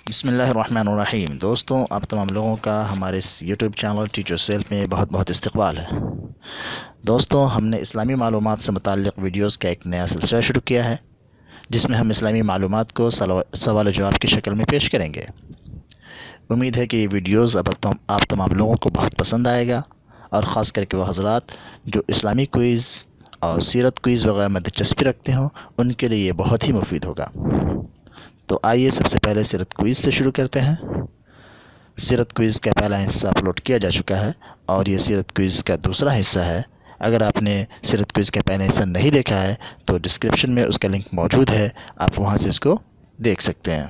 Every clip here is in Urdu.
بسم اللہ الرحمن الرحیم۔ دوستوں، آپ تمام لوگوں کا ہمارے اس YouTube channel teach yourself میں بہت بہت استقبال ہے۔ دوستوں، ہم نے اسلامی معلومات سے متعلق ویڈیوز کا ایک نیا سلسلہ شروع کیا ہے، جس میں ہم اسلامی معلومات کو سوال و جواب کی شکل میں پیش کریں گے۔ امید ہے کہ یہ ویڈیوز آپ تمام لوگوں کو بہت پسند آئے گا، اور خاص کر کے وہ حضرات جو اسلامی کوئز اور سیرت کوئز وغیرہ میں دلچسپی رکھتے ہوں، ان کے لیے یہ بہت ہی مفید ہوگا۔ تو آئیے سب سے پہلے سیرت کوئز سے شروع کرتے ہیں۔ سیرت کوئز کا پہلا حصہ اپلوڈ کیا جا چکا ہے، اور یہ سیرت کوئز کا دوسرا حصہ ہے۔ اگر آپ نے سیرت کوئز کا پہلا حصہ نہیں دیکھا ہے تو ڈسکرپشن میں اس کا لنک موجود ہے، آپ وہاں سے اس کو دیکھ سکتے ہیں۔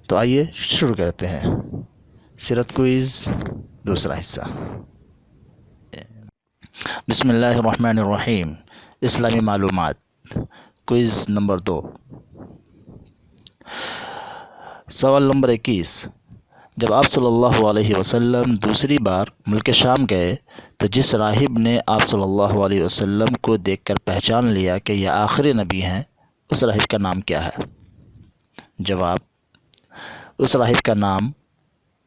تو آئیے شروع کرتے ہیں سیرت کوئز دوسرا حصہ۔ بسم اللہ الرحمن الرحیم۔ اسلامی معلومات کوئز نمبر 2۔ سوال نمبر 21۔ جب آپ صلی اللہ علیہ وسلم دوسری بار ملک شام گئے تو جس راہب نے آپ صلی اللہ علیہ وسلم کو دیکھ کر پہچان لیا کہ یہ آخری نبی ہیں، اس راہب کا نام کیا ہے؟ جواب: اس راہب کا نام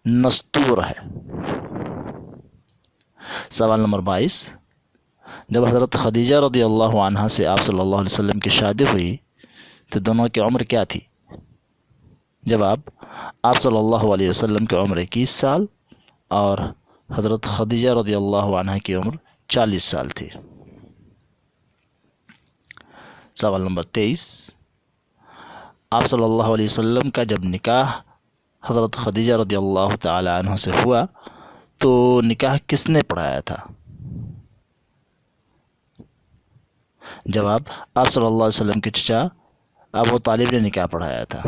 نستور ہے۔ سوال نمبر 22۔ جب حضرت خدیجہ رضی اللہ عنہا سے آپ صلی اللہ علیہ وسلم کی شادی ہوئی تو دونوں کی عمر کیا تھی؟ جواب: آپ صلی اللہ علیہ وسلم کی عمر 21 سال اور حضرت خدیجہ رضی اللہ عنہ کی عمر 40 سال تھی۔ سوال نمبر 23۔ آپ صلی اللہ علیہ وسلم کا جب نکاح حضرت خدیجہ رضی اللہ تعالی عنہ سے ہوا تو نکاح کس نے پڑھایا تھا؟ جواب: آپ صلی اللہ علیہ وسلم کے چچا ابو طالب نے نکاح پڑھایا تھا۔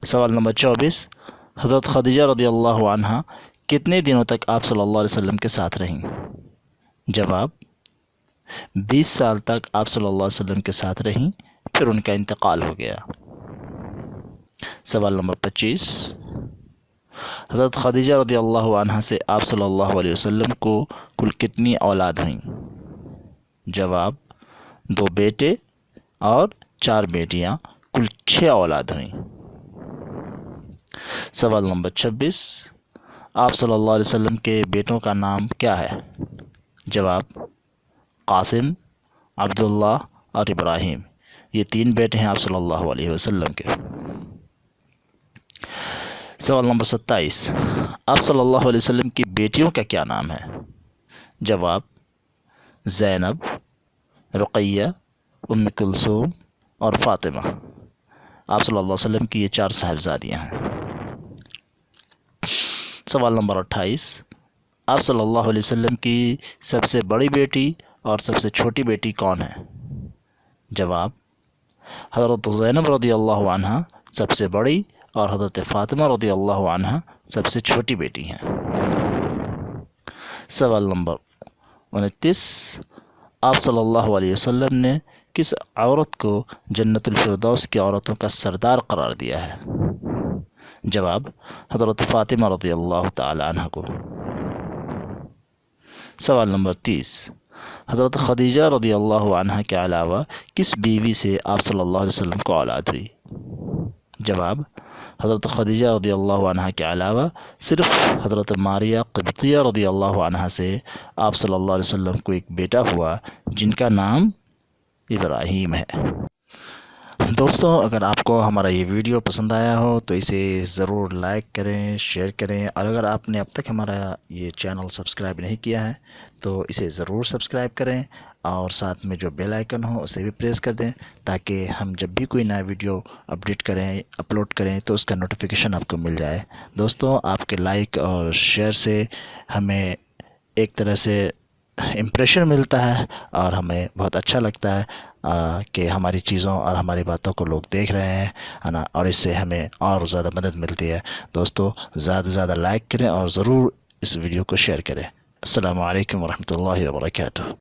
سوال نمبر 24۔ حضرت خدیجہ رضی اللہ عنہ کتنے دنوں تک آپ صلی اللہ علیہ وسلم کے ساتھ رہیں؟ جواب: 20 سال تک آپ صلی اللہ علیہ وسلم کے ساتھ رہیں، پھر ان کا انتقال ہو گیا۔ سوال نمبر 25۔ حضرت خدیجہ رضی اللہ عنہ سے آپ صلی اللہ علیہ وسلم کو کل کتنی اولاد ہوئیں؟ جواب: 2 بیٹے اور 4 بیٹیاں، کل 6 اولاد ہوئیں۔ سوال نمبر 26۔ آپ صلی اللہ علیہ وسلم کے بیٹوں کا نام کیا ہے؟ جواب: قاسم، عبداللہ اور ابراہیم۔ یہ 3 بیٹے ہیں آپ صلی اللہ علیہ وسلم کے۔ سوال نمبر 27۔ آپ صلی اللہ علیہ وسلم کی بیٹیوں کا کیا نام ہے؟ جواب: زینب، رقیہ، ام کلثوم اور فاطمہ۔ آپ صلی اللہ علیہ وسلم کی یہ 4 صاحبزادیاں ہیں۔ سوال نمبر 28۔ آپ صلی اللہ علیہ وسلم کی سب سے بڑی بیٹی اور سب سے چھوٹی بیٹی کون ہے؟ جواب: حضرت زینب رضی اللہ عنہ سب سے بڑی اور حضرت فاطمہ رضی اللہ عنہ سب سے چھوٹی بیٹی ہیں۔ سوال نمبر 29۔ آپ صلی اللہ علیہ وسلم نے کس عورت کو جنت الفردوس کی عورتوں کا سردار قرار دیا ہے؟ جواب: حضرت فاطمہ رضی اللہ تعالی عنہ کو۔ سوال نمبر 30۔ حضرت خدیجہ رضی اللہ عنہ کے علاوہ کس بیوی سے آپ صلی اللہ علیہ وسلم کو اولاد ہوئی؟ جواب: حضرت خدیجہ رضی اللہ عنہ کے علاوہ صرف حضرت ماریہ قبطیہ رضی اللہ عنہ سے آپ صلی اللہ علیہ وسلم کو ایک بیٹا ہوا جن کا نام ابراہیم ہے۔ دوستوں، اگر آپ کو ہمارا یہ ویڈیو پسند آیا ہو تو اسے ضرور لائک کریں، شیئر کریں، اور اگر آپ نے اب تک ہمارا یہ چینل سبسکرائب نہیں کیا ہے تو اسے ضرور سبسکرائب کریں، اور ساتھ میں جو بیل آئیکن ہو اسے بھی پریس کر دیں، تاکہ ہم جب بھی کوئی نیا ویڈیو اپلوڈ کریں تو اس کا نوٹیفیکیشن آپ کو مل جائے۔ دوستوں، آپ کے لائک اور شیئر سے ہمیں ایک طرح سے امپریشن ملتا ہے، اور ہمیں بہت اچھا لگتا ہے کہ ہماری چیزوں اور ہماری باتوں کو لوگ دیکھ رہے ہیں، ہے نا، اور اس سے ہمیں اور زیادہ مدد ملتی ہے۔ دوستوں، زیادہ سے زیادہ لائک کریں اور ضرور اس ویڈیو کو شیئر کریں۔ السلام علیکم ورحمۃ اللہ وبرکاتہ۔